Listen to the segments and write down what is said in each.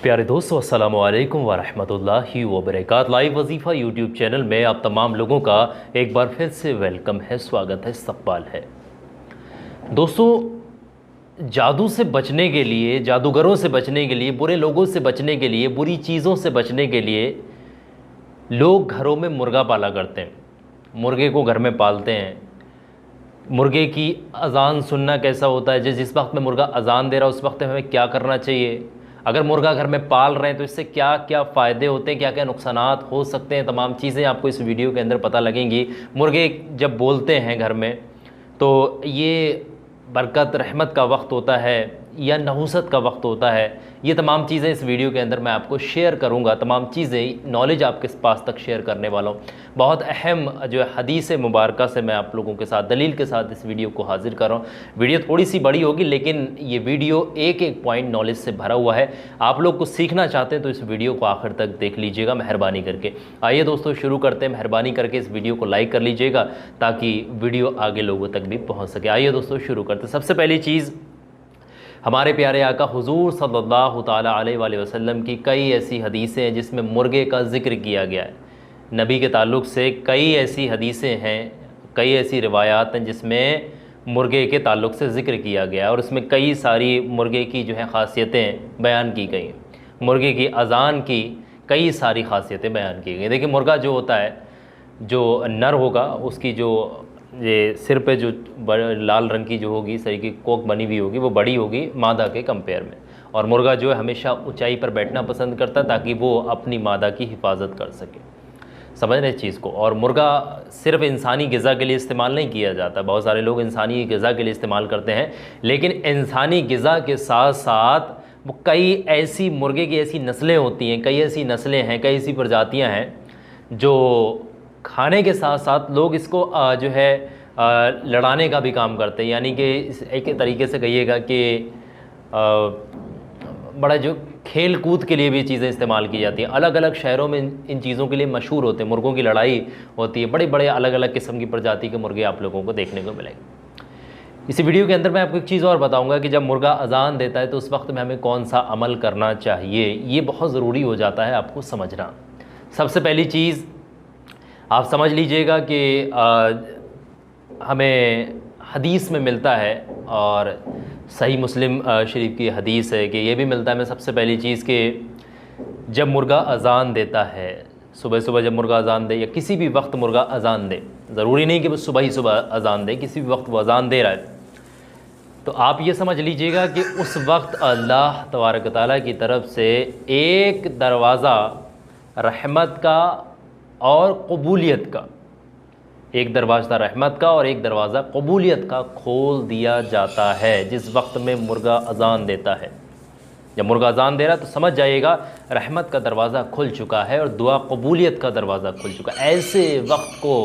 प्यारे दोस्तों, अस्सलामु अलैकुम वरहमतुल्लाहि वबरकात। लाइव वजीफ़ा यूट्यूब चैनल में आप तमाम लोगों का एक बार फिर से वेलकम है, स्वागत है, इस्तक़बाल है। दोस्तों, जादू से बचने के लिए, जादूगरों से बचने के लिए, बुरे लोगों से बचने के लिए, बुरी चीज़ों से बचने के लिए लोग घरों में मुर्गा पाला करते हैं। मुर्गे को घर में पालते हैं। मुर्गे की अज़ान सुनना कैसा होता है, जिस वक्त में मुर्गा अज़ान दे रहा है उस वक्त में हमें क्या करना चाहिए, अगर मुर्गा घर में पाल रहे हैं तो इससे क्या क्या फ़ायदे होते हैं, क्या क्या नुकसानात हो सकते हैं, तमाम चीज़ें आपको इस वीडियो के अंदर पता लगेंगी। मुर्गे जब बोलते हैं घर में तो ये बरकत रहमत का वक्त होता है या नहुसत का वक्त होता है। ये तमाम चीज़ें इस वीडियो के अंदर मैं आपको शेयर करूंगा, तमाम चीज़ें नॉलेज आपके पास तक शेयर करने वाला हूँ। बहुत अहम जो है हदीस मुबारका से मैं आप लोगों के साथ दलील के साथ इस वीडियो को हाजिर कर रहा हूँ। वीडियो थोड़ी सी बड़ी होगी लेकिन ये वीडियो एक एक पॉइंट नॉलेज से भरा हुआ है। आप लोग कुछ सीखना चाहते हैं तो इस वीडियो को आखिर तक देख लीजिएगा मेहरबानी करके। आइए दोस्तों शुरू करते हैं। मेहरबानी करके इस वीडियो को लाइक कर लीजिएगा ताकि वीडियो आगे लोगों तक भी पहुँच सके। आइए दोस्तों शुरू करते हैं। सबसे पहली चीज़, हमारे प्यारे आका हुजूर सल्लल्लाहु ताला अलैहि वसल्लम की कई ऐसी हदीसें हैं जिसमें मुर्गे का ज़िक्र किया गया है। नबी के ताल्लुक़ से कई ऐसी हदीसें हैं, कई ऐसी रिवायात हैं जिसमें मुर्गे के ताल्लुक़ से ज़िक्र किया गया है और उसमें कई सारी मुर्गे की जो है ख़ासियतें बयान की गई हैं। मुर्गे की अज़ान की कई सारी ख़ासियतें बयान की गई। देखिए, मुर्गा जो होता है, जो नर होगा, उसकी जो ये सिर पे जो लाल रंग की जो होगी, सही की कोक बनी हुई होगी, वो बड़ी होगी मादा के कंपेयर में। और मुर्गा जो है हमेशा ऊंचाई पर बैठना पसंद करता है ताकि वो अपनी मादा की हिफाजत कर सके। समझ रहे इस चीज़ को। और मुर्गा सिर्फ इंसानी ग़िज़ा के लिए इस्तेमाल नहीं किया जाता। बहुत सारे लोग इंसानी ग़िज़ा के लिए इस्तेमाल करते हैं, लेकिन इंसानी ग़िज़ा के साथ साथ वो कई ऐसी मुर्गे की ऐसी नस्लें होती हैं, कई ऐसी नस्लें हैं, कई ऐसी प्रजातियाँ हैं जो खाने के साथ साथ लोग इसको जो है लड़ाने का भी काम करते हैं। यानी कि एक तरीके से कहिएगा कि बड़ा जो खेल कूद के लिए भी चीज़ें इस्तेमाल की जाती हैं। अलग अलग शहरों में इन चीज़ों के लिए मशहूर होते हैं। मुर्गों की लड़ाई होती है। बड़े बड़े अलग अलग किस्म की प्रजाति के मुर्गे आप लोगों को देखने को मिलेंगे। इसी वीडियो के अंदर मैं आपको एक चीज़ और बताऊंगा कि जब मुर्गा अज़ान देता है तो उस वक्त में हमें कौन सा अमल करना चाहिए। ये बहुत ज़रूरी हो जाता है आपको समझना। सबसे पहली चीज़ आप समझ लीजिएगा कि हमें हदीस में मिलता है और सही मुस्लिम शरीफ की हदीस है कि ये भी मिलता है। मैं सबसे पहली चीज़ कि जब मुर्गा अज़ान देता है, सुबह सुबह जब मुर्गा अज़ान दे या किसी भी वक्त मुर्गा अज़ान दे, ज़रूरी नहीं कि वो सुबह ही सुबह अज़ान दे, किसी भी वक्त वो अज़ान दे रहा है, तो आप ये समझ लीजिएगा कि उस वक्त अल्लाह तबारक तआला की तरफ से एक दरवाज़ा रहमत का और कबूलियत का, एक दरवाज़ा रहमत का और एक दरवाज़ा कबूलियत का खोल दिया जाता है जिस वक्त में मुर्गा अज़ान देता है। जब मुर्गा अज़ान दे रहा है तो समझ जाइएगा रहमत का दरवाज़ा खुल चुका है और दुआ कबूलियत का दरवाज़ा खुल चुका है। ऐसे वक्त को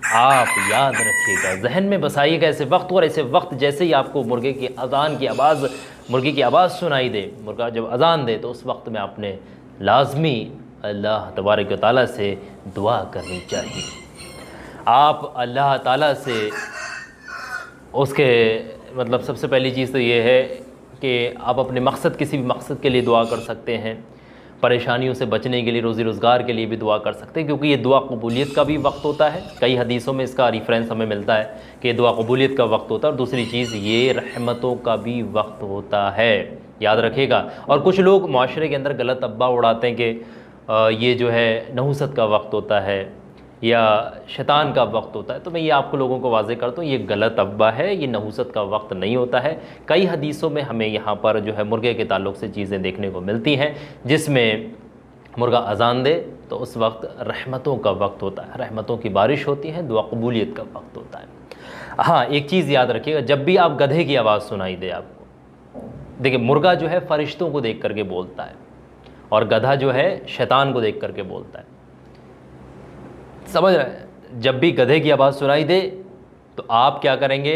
आप याद रखिएगा, जहन में बसाइएगा ऐसे वक्त। और ऐसे वक्त जैसे ही आपको मुर्गे की अज़ान की आवाज़, मुर्गे की आवाज़ सुनाई दे, मुर्गा जब अज़ान दे, तो उस वक्त में आपने लाजमी अल्लाह तबारक व तआला से दुआ करनी चाहिए। आप अल्लाह ताला से उसके मतलब सबसे पहली चीज़ तो ये है कि आप अपने मकसद, किसी भी मकसद के लिए दुआ कर सकते हैं। परेशानियों से बचने के लिए, रोज़ी रोज़गार के लिए भी दुआ कर सकते हैं, क्योंकि ये दुआ कबूलियत का भी वक्त होता है। कई हदीसों में इसका रेफरेंस हमें मिलता है कि दुआ कबूलियत का वक्त होता है। और दूसरी चीज़, ये रहमतों का भी वक्त होता है, याद रखिएगा। और कुछ लोग माशरे के अंदर गलत अब्बा उड़ाते हैं कि ये जो है नहुसत का वक्त होता है या शैतान का वक्त होता है। तो मैं ये आपको लोगों को वाज़ेह करता हूँ, ये गलत अब्बा है, ये नहुसत का वक्त नहीं होता है। कई हदीसों में हमें यहाँ पर जो है मुर्गे के ताल्लुक़ से चीज़ें देखने को मिलती हैं जिसमें मुर्गा अज़ान दे तो उस वक्त रहमतों का वक्त होता है, रहमतों की बारिश होती है, दुआ कबूलियत का वक्त होता है। हाँ, एक चीज़ याद रखिएगा, जब भी आप गधे की आवाज़ सुनाई दे आपको, देखिए मुर्गा जो है फ़रिश्तों को देख करके बोलता है और गधा जो है शैतान को देख करके बोलता है। समझ रहे हैं? जब भी गधे की आवाज़ सुनाई दे तो आप क्या करेंगे,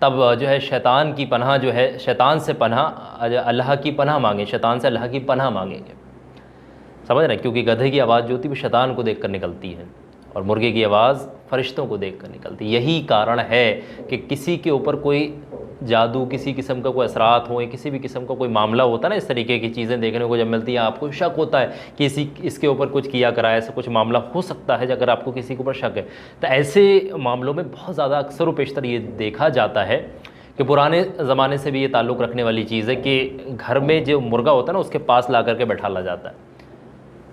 तब जो है शैतान की पनाह, जो है शैतान से पनाह, अल्लाह की पनाह मांगे, शैतान से अल्लाह की पनाह मांगेंगे। समझ रहे हैं? क्योंकि गधे की आवाज़ जो होती है वो शैतान को देख कर निकलती है और मुर्गे की आवाज़ फ़रिश्तों को देख कर निकलती है। यही कारण है कि किसी के ऊपर कोई जादू, किसी किस्म का कोई असरात हो, किसी भी किस्म का कोई मामला होता है ना, इस तरीके की चीज़ें देखने को जब मिलती हैं, आपको शक होता है कि इसके ऊपर कुछ किया करा है, ऐसा कुछ मामला हो सकता है, अगर आपको किसी के ऊपर शक है, तो ऐसे मामलों में बहुत ज़्यादा अक्सर व पेशतर ये देखा जाता है कि पुराने ज़माने से भी ये ताल्लुक़ रखने वाली चीज़ है कि घर में जो मुर्गा होता है ना, उसके पास ला करके बैठाला जाता है,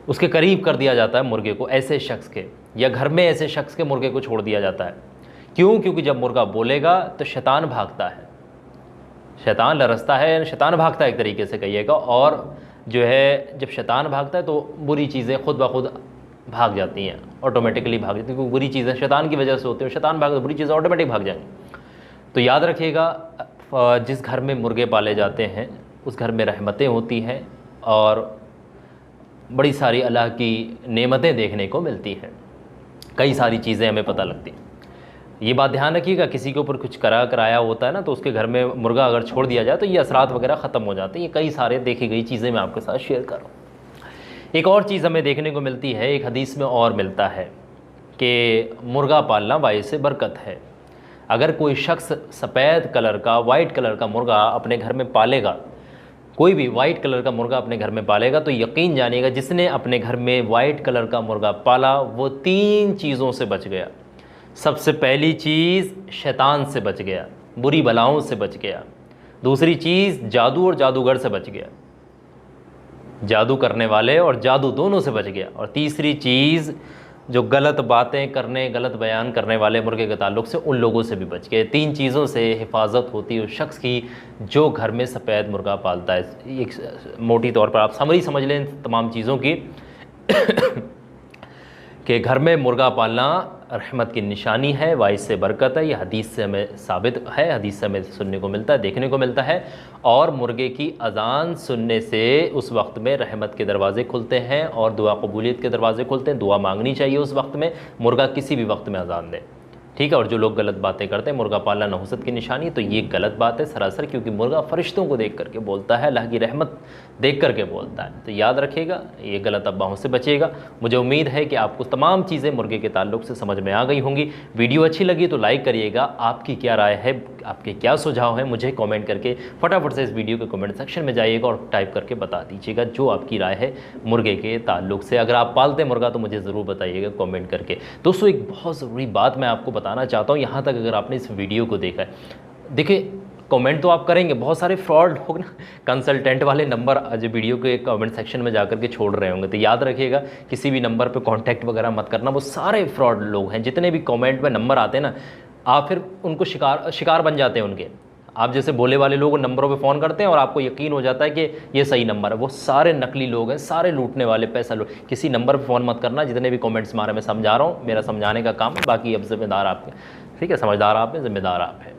उसके करीब कर दिया जाता है मुर्गे को, ऐसे शख्स के, या घर में ऐसे शख्स के मुर्गे को छोड़ दिया जाता है। क्यों? क्योंकि जब मुर्गा बोलेगा तो शैतान भागता है, शैतान लरसता है, शैतान भागता है एक तरीके से कहिएगा, और जो है जब शैतान भागता है तो बुरी चीज़ें खुद ब खुद भाग जाती हैं, ऑटोमेटिकली भाग जाती हैं, क्योंकि बुरी चीज़ें शैतान की वजह से होती हैं, शैतान भाग तो बुरी चीज़ें ऑटोमेटिक भाग जाएंगी। तो याद रखिएगा, जिस घर में मुर्गे पाले जाते हैं उस घर में रहमतें होती हैं और बड़ी सारी अल्लाह की नेमतें देखने को मिलती हैं, कई सारी चीज़ें हमें पता लगती हैं। ये बात ध्यान रखिएगा, किसी के ऊपर कुछ कराया होता है ना, तो उसके घर में मुर्गा अगर छोड़ दिया जाए तो ये असरात वगैरह ख़त्म हो जाते हैं। ये कई सारे देखी गई चीज़ें मैं आपके साथ शेयर कर रहा हूँ। एक और चीज़ हमें देखने को मिलती है, एक हदीस में और मिलता है कि मुर्गा पालना बाइस बरकत है। अगर कोई शख्स सफ़ेद कलर का, वाइट कलर का मुर्गा अपने घर में पालेगा, कोई भी वाइट कलर का मुर्गा अपने घर में पालेगा, तो यकीन जानिएगा जिसने अपने घर में वाइट कलर का मुर्गा पाला वो 3 चीज़ों से बच गया। सबसे पहली चीज़, शैतान से बच गया, बुरी बलाओं से बच गया। दूसरी चीज़, जादू और जादूगर से बच गया, जादू करने वाले और जादू दोनों से बच गया। और तीसरी चीज़, जो गलत बातें करने, गलत बयान करने वाले मुर्गे के ताल्लुक़ से, उन लोगों से भी बच गए। 3 चीज़ों से हिफाजत होती है उस शख्स की जो घर में सफ़ेद मुर्गा पालता है। एक मोटी तौर पर आप समरी समझ लें तमाम चीज़ों की कि घर में मुर्गा पालना रहमत की निशानी है, वाइस से बरकत है। यह हदीस से हमें साबित है, हदीस से हमें सुनने को मिलता है, देखने को मिलता है। और मुर्गे की अज़ान सुनने से उस वक्त में रहमत के दरवाज़े खुलते हैं और दुआ कबूलियत के दरवाज़े खुलते हैं। दुआ मांगनी चाहिए उस वक्त में, मुर्गा किसी भी वक्त में अज़ान दे, ठीक है। और जो लोग गलत बातें करते हैं, मुर्गा पालना नहुसत की निशानी, तो ये गलत बात है सरासर, क्योंकि मुर्गा फ़रिश्तों को देख करके बोलता है, अल्लाह की रहमत देख करके बोलता है। तो याद रखिएगा, ये गलत अफवाहों से बचिएगा। मुझे उम्मीद है कि आपको तमाम चीज़ें मुर्गे के ताल्लुक़ से समझ में आ गई होंगी। वीडियो अच्छी लगी तो लाइक करिएगा। आपकी क्या राय है, आपके क्या सुझाव हैं, मुझे कमेंट करके फटाफट से इस वीडियो के कमेंट सेक्शन में जाइएगा और टाइप करके बता दीजिएगा जो आपकी राय है मुर्गे के ताल्लुक़ से। अगर आप पालते मुर्गा तो मुझे ज़रूर बताइएगा कमेंट करके। दोस्तों, एक बहुत ज़रूरी बात मैं आपको बताना चाहता हूँ, यहाँ तक अगर आपने इस वीडियो को देखा है, देखिए कमेंट तो आप करेंगे, बहुत सारे फ्रॉड लोग ना कंसल्टेंट वाले नंबर आज वीडियो के कमेंट सेक्शन में जाकर के छोड़ रहे होंगे, तो याद रखिएगा किसी भी नंबर पे कांटेक्ट वगैरह मत करना। वो सारे फ्रॉड लोग हैं, जितने भी कमेंट में नंबर आते हैं ना, आप फिर उनको शिकार बन जाते हैं उनके। आप जैसे बोले वाले लोग नंबरों पे फ़ोन करते हैं और आपको यकीन हो जाता है कि ये सही नंबर है, वो सारे नकली लोग हैं, सारे लूटने वाले पैसा लोग। किसी नंबर पे फ़ोन मत करना। जितने भी कमेंट्स मारे मैं समझा रहा हूँ, मेरा समझाने का काम है, बाकी अब जिम्मेदार आपके, ठीक है, समझदार आप हैं, ज़िम्मेदार आप हैं।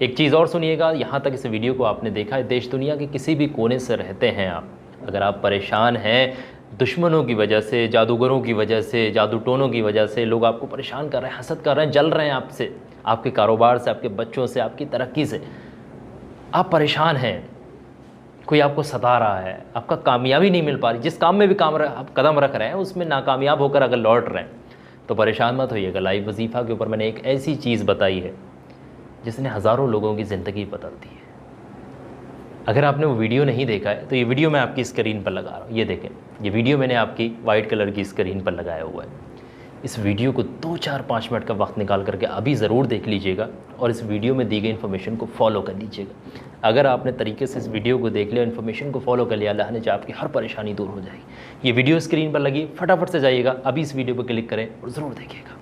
एक चीज़ और सुनिएगा, यहाँ तक इस वीडियो को आपने देखा है, देश दुनिया के किसी भी कोने से रहते हैं आप, अगर आप परेशान हैं दुश्मनों की वजह से, जादूगरों की वजह से, जादू टोनों की वजह से, लोग आपको परेशान कर रहे हैं, हसद कर रहे हैं, जल रहे हैं आपसे, आपके कारोबार से, आपके बच्चों से, आपकी तरक्की से, आप परेशान हैं, कोई आपको सता रहा है, आपका कामयाबी नहीं मिल पा रही, जिस काम में भी आप कदम रख रहे हैं उसमें नाकामयाब होकर अगर लौट रहे हैं, तो परेशान मत होइएगा। लाइव वजीफ़ा के ऊपर मैंने एक ऐसी चीज़ बताई है जिसने हज़ारों लोगों की ज़िंदगी बदल दी है। अगर आपने वो वीडियो नहीं देखा है तो ये वीडियो मैं आपकी स्क्रीन पर लगा रहा हूँ, ये देखें, ये वीडियो मैंने आपकी वाइट कलर की स्क्रीन पर लगाया हुआ है। इस वीडियो को 2-4-5 मिनट का वक्त निकाल करके अभी ज़रूर देख लीजिएगा और इस वीडियो में दी गई इन्फॉर्मेशन को फॉलो कर लीजिएगा। अगर आपने तरीके से इस वीडियो को देख लिया, इन्फॉर्मेशन को फॉलो कर लिया, अल्लाह ने चाहा आपकी हर परेशानी दूर हो जाएगी। ये वीडियो स्क्रीन पर लगी, फटाफट से जाइएगा, अभी इस वीडियो पर क्लिक करें और ज़रूर देखिएगा।